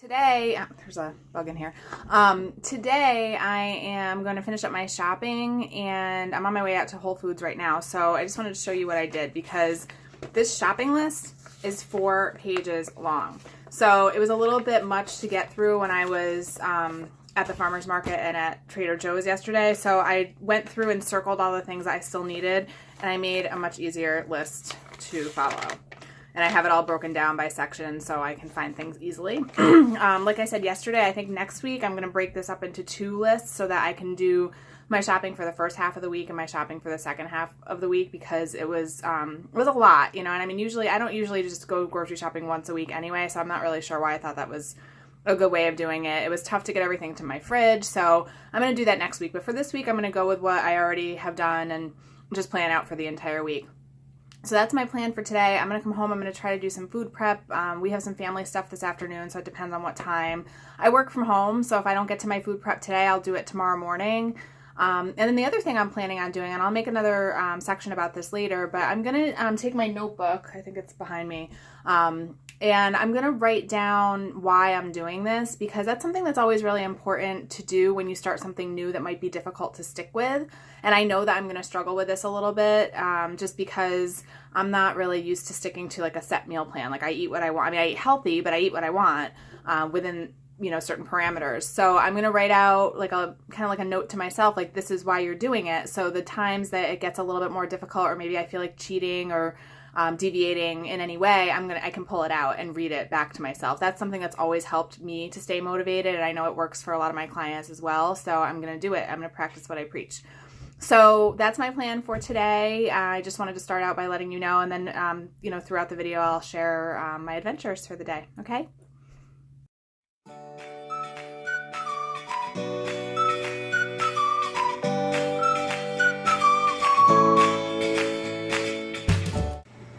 Today, there's a bug in here. Today I am going to finish up my shopping and I'm on my way out to Whole Foods right now. So I just wanted to show you what I did because this shopping list is 4 pages long. So it was a little bit much to get through when I was at the farmer's market and at Trader Joe's yesterday. So I went through and circled all the things I still needed and I made a much easier list to follow. And I have it all broken down by section so I can find things easily. Like I said yesterday, I think next week I'm going to break this up into 2 lists so that I can do my shopping for the first half of the week and my shopping for the second half of the week because it was a lot, you know. And I mean, I don't usually just go grocery shopping once a week anyway, so I'm not really sure why I thought that was a good way of doing it. It was tough to get everything to my fridge, so I'm going to do that next week. But for this week, I'm going to go with what I already have done and just plan out for the entire week. So that's my plan for today. I'm going to come home. I'm going to try to do some food prep. We have some family stuff this afternoon, so it depends on what time. I work from home, so if I don't get to my food prep today, I'll do it tomorrow morning. And then the other thing I'm planning on doing, and I'll make another section about this later, but I'm going to take my notebook, I think it's behind me, and I'm going to write down why I'm doing this because that's something that's always really important to do when you start something new that might be difficult to stick with. And I know that I'm going to struggle with this a little bit just because I'm not really used to sticking to like a set meal plan. Like I eat what I want. I mean, I eat healthy, but I eat what I want within, you know, certain parameters. So I'm going to write out like a kind of like a note to myself, like this is why you're doing it. So the times that it gets a little bit more difficult or maybe I feel like cheating or deviating in any way, I can pull it out and read it back to myself. That's something that's always helped me to stay motivated. And I know it works for a lot of my clients as well. So I'm going to do it. I'm going to practice what I preach. So that's my plan for today. I just wanted to start out by letting you know, and then, you know, throughout the video, I'll share my adventures for the day. Okay?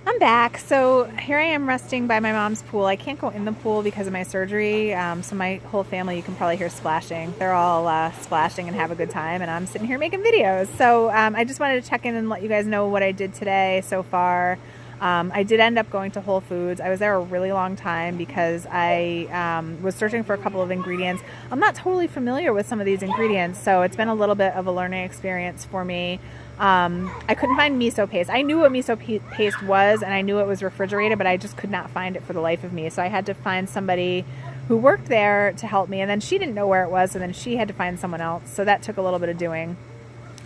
I'm back. So here I am resting by my mom's pool. I can't go in the pool because of my surgery. So my whole family, you can probably hear splashing. They're all splashing and have a good time. And I'm sitting here making videos. So I just wanted to check in and let you guys know what I did today so far. I did end up going to Whole Foods. I was there a really long time because I was searching for a couple of ingredients. I'm not totally familiar with some of these ingredients, so it's been a little bit of a learning experience for me. I couldn't find miso paste. I knew what miso paste was and I knew it was refrigerated, but I just could not find it for the life of me. So I had to find somebody who worked there to help me, and then she didn't know where it was, and then she had to find someone else. So that took a little bit of doing.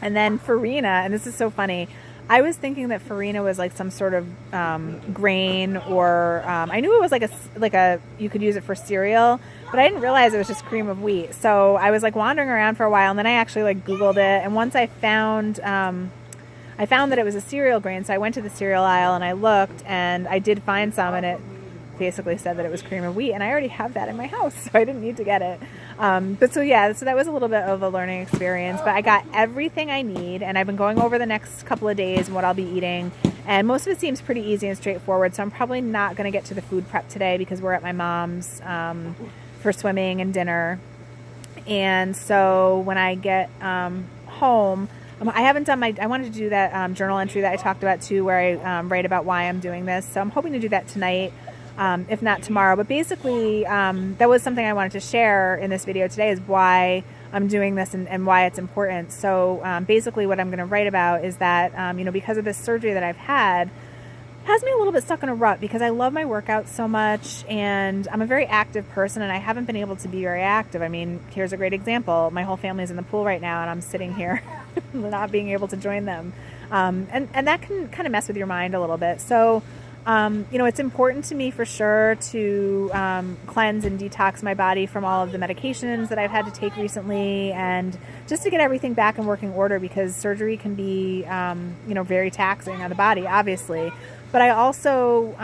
And then farina, and this is so funny, I was thinking that farina was like some sort of grain, or I knew it was like a you could use it for cereal, but I didn't realize it was just cream of wheat. So I was like wandering around for a while, and then I actually like Googled it, and once I found that it was a cereal grain. So I went to the cereal aisle and I looked, and I did find some, and it basically said that it was cream of wheat, and I already have that in my house, so I didn't need to get it. So that was a little bit of a learning experience, but I got everything I need, and I've been going over the next couple of days and what I'll be eating, and most of it seems pretty easy and straightforward. So I'm probably not going to get to the food prep today because we're at my mom's for swimming and dinner. And so when I get home, I haven't done I wanted to do that journal entry that I talked about too, where I write about why I'm doing this. So I'm hoping to do that tonight, if not tomorrow. But basically, that was something I wanted to share in this video today, is why I'm doing this and why it's important. So basically what I'm going to write about is that, you know, because of this surgery that I've had, has me a little bit stuck in a rut because I love my workouts so much, and I'm a very active person, and I haven't been able to be very active. I mean, here's a great example. My whole family's in the pool right now, and I'm sitting here not being able to join them. And that can kind of mess with your mind a little bit. So, you know, it's important to me for sure to cleanse and detox my body from all of the medications that I've had to take recently, and just to get everything back in working order, because surgery can be, you know, very taxing on the body, obviously. But I also,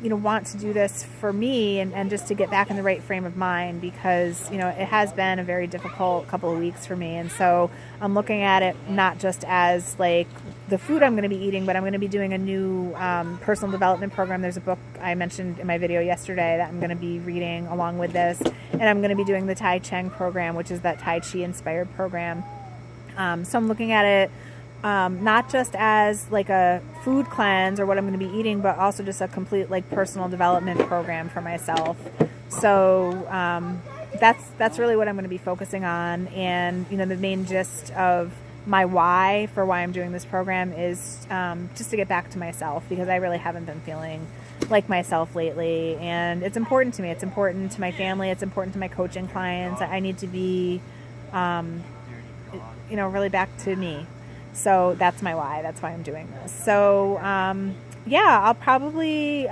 you know, want to do this for me and just to get back in the right frame of mind, because, you know, it has been a very difficult couple of weeks for me. And so I'm looking at it not just as like the food I'm going to be eating, but I'm going to be doing a new personal development program. There's a book I mentioned in my video yesterday that I'm going to be reading along with this. And I'm going to be doing the Tai Cheng program, which is that Tai Chi inspired program. So I'm looking at it not just as like a food cleanse or what I'm going to be eating, but also just a complete like personal development program for myself. So that's really what I'm going to be focusing on. And the main gist of my why for why I'm doing this program is just to get back to myself, because I really haven't been feeling like myself lately, and it's important to me. It's important to my family. It's important to my coaching clients. I need to be, really back to me. So that's my why. That's why I'm doing this. So yeah, I'll probably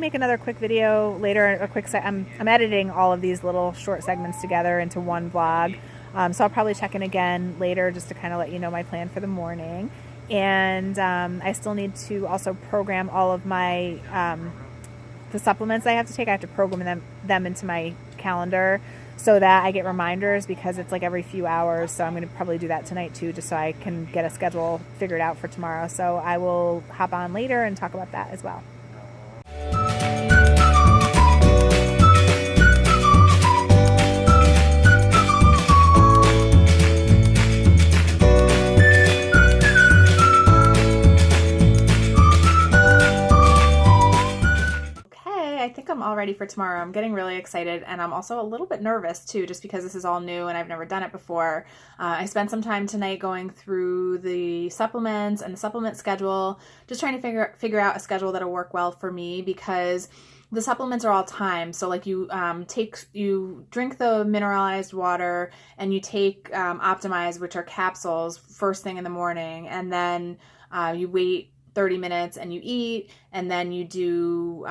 make another quick video later. I'm editing all of these little short segments together into one vlog. So I'll probably check in again later just to kind of let you know my plan for the morning. And I still need to also program all of my the supplements I have to take. I have to program them into my calendar so that I get reminders, because it's like every few hours. So I'm going to probably do that tonight too, just so I can get a schedule figured out for tomorrow. So I will hop on later and talk about that as well. I think I'm all ready for tomorrow. I'm getting really excited, and I'm also a little bit nervous too, just because this is all new and I've never done it before. I spent some time tonight going through the supplements and the supplement schedule, just trying to figure out a schedule that'll work well for me, because the supplements are all timed. So like you drink the mineralized water, and you take Optimize, which are capsules, first thing in the morning, and then you wait 30 minutes and you eat, and then you do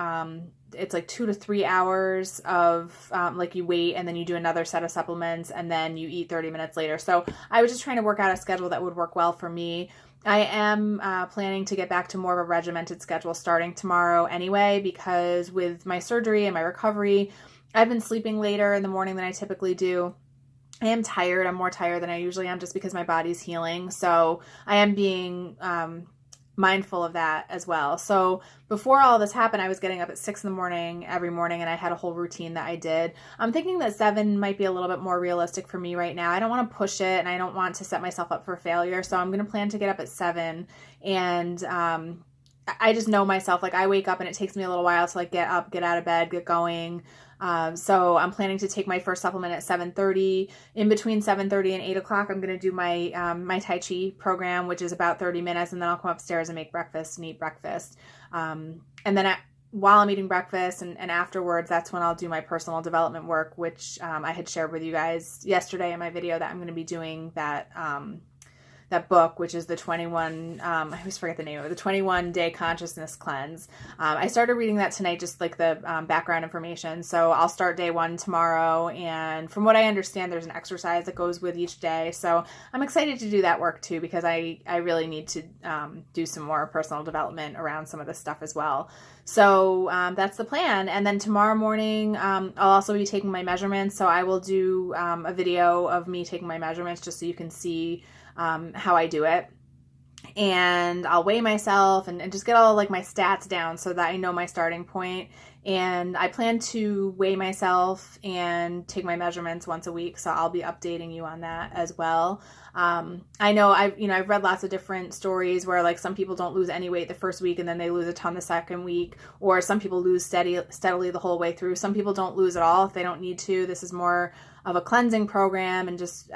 it's like 2 to 3 hours of like you wait, and then you do another set of supplements, and then you eat 30 minutes later. So I was just trying to work out a schedule that would work well for me. I am planning to get back to more of a regimented schedule starting tomorrow anyway, because with my surgery and my recovery, I've been sleeping later in the morning than I typically do. I am tired. I'm more tired than I usually am, just because my body's healing. So I am being mindful of that as well. So before all this happened, I was getting up at 6 in the morning every morning, and I had a whole routine that I did. I'm thinking that 7 might be a little bit more realistic for me right now. I don't want to push it, and I don't want to set myself up for failure. So I'm going to plan to get up at 7, and I just know myself. Like, I wake up and it takes me a little while to like get up, get out of bed, get going. So I'm planning to take my first supplement at 7:30. In between 7:30 and 8 o'clock, I'm going to do my my Tai Chi program, which is about 30 minutes, and then I'll come upstairs and make breakfast and eat breakfast. And then while I'm eating breakfast and afterwards, that's when I'll do my personal development work, which I had shared with you guys yesterday in my video, that I'm going to be doing that book, which is the 21, I always forget the name of it, the 21 Day Consciousness Cleanse. I started reading that tonight, just like the background information. So I'll start day 1 tomorrow. And from what I understand, there's an exercise that goes with each day. So I'm excited to do that work too, because I really need to do some more personal development around some of this stuff as well. So that's the plan. And then tomorrow morning, I'll also be taking my measurements. So I will do a video of me taking my measurements, just so you can see how I do it. And I'll weigh myself and just get all like my stats down so that I know my starting point. And I plan to weigh myself and take my measurements once a week. So I'll be updating you on that as well. I know I've read lots of different stories where like some people don't lose any weight the first week and then they lose a ton the second week, or some people lose steadily the whole way through. Some people don't lose at all if they don't need to. This is more of a cleansing program, and just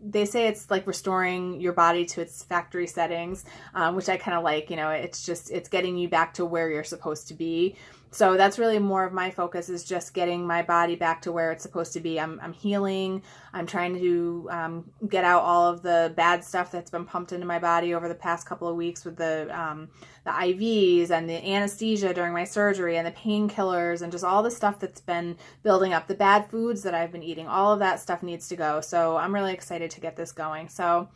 they say it's like restoring your body to its factory settings, which I kind of like. It's getting you back to where you're supposed to be. So that's really more of my focus, is just getting my body back to where it's supposed to be. I'm healing. I'm trying to get out all of the bad stuff that's been pumped into my body over the past couple of weeks with the IVs and the anesthesia during my surgery and the painkillers and just all the stuff that's been building up, the bad foods that I've been eating. All of that stuff needs to go. So I'm really excited to get this going. So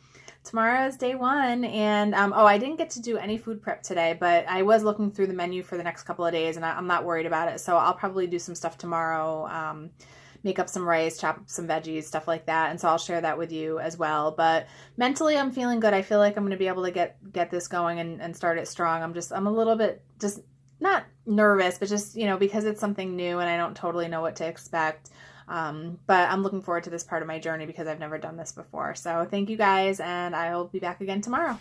tomorrow is day 1, and I didn't get to do any food prep today, but I was looking through the menu for the next couple of days, and I'm not worried about it. So I'll probably do some stuff tomorrow, make up some rice, chop up some veggies, stuff like that, and so I'll share that with you as well. But mentally, I'm feeling good. I feel like I'm going to be able to get this going and start it strong. I'm a little bit just not nervous, but just because it's something new and I don't totally know what to expect. But I'm looking forward to this part of my journey because I've never done this before. So thank you guys, and I'll be back again tomorrow.